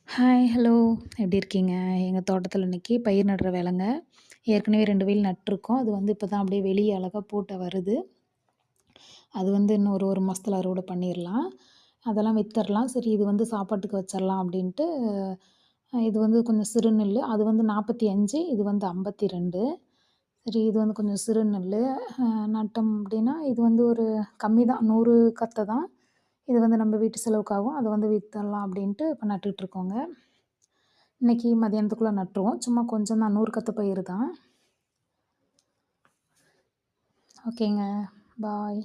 Hi, hello. எப்படி இருக்கீங்க? எங்க தோட்டத்தில இன்னைக்கு பயிர் நடுற வேலைங்க. ஏற்கனவே 2 வெயில் நட்டுருக்கோம். அது வந்து இப்ப தான் அப்படியே வெளிய அழகா பூட்ட வருது. அது வந்து இன்னும் ஒரு 1 மாசத்துல அறுவடை பண்ணிரலாம். அதெல்லாம் வித்தரலாம். சரி இது வந்து சாப்பாட்டுக்கு வச்சிரலாம் அப்படின்ட்டு, இது வந்து கொஞ்சம் சிறு நெல்லு. அது வந்து 45, இது வந்து 52. சரி இது வந்து கொஞ்சம் சிறு நெல்லு. நட்டோம் அப்படின்னா, இது வந்து ஒரு கம்மி தான். 100 கத்த தான். இது வந்து நம்ம வீட்டு செலவுக்காகும். அத வந்து வித்தரலாம் அப்படின்ட்டு இப்ப நட்டுட்டு இருக்கோங்க. இன்னைக்கு மதியானத்துக்குள்ள நட்டுருவோம். சும்மா கொஞ்சம் தான் 100 கத்த பயிறு தான். ஓகேங்க. பாய்.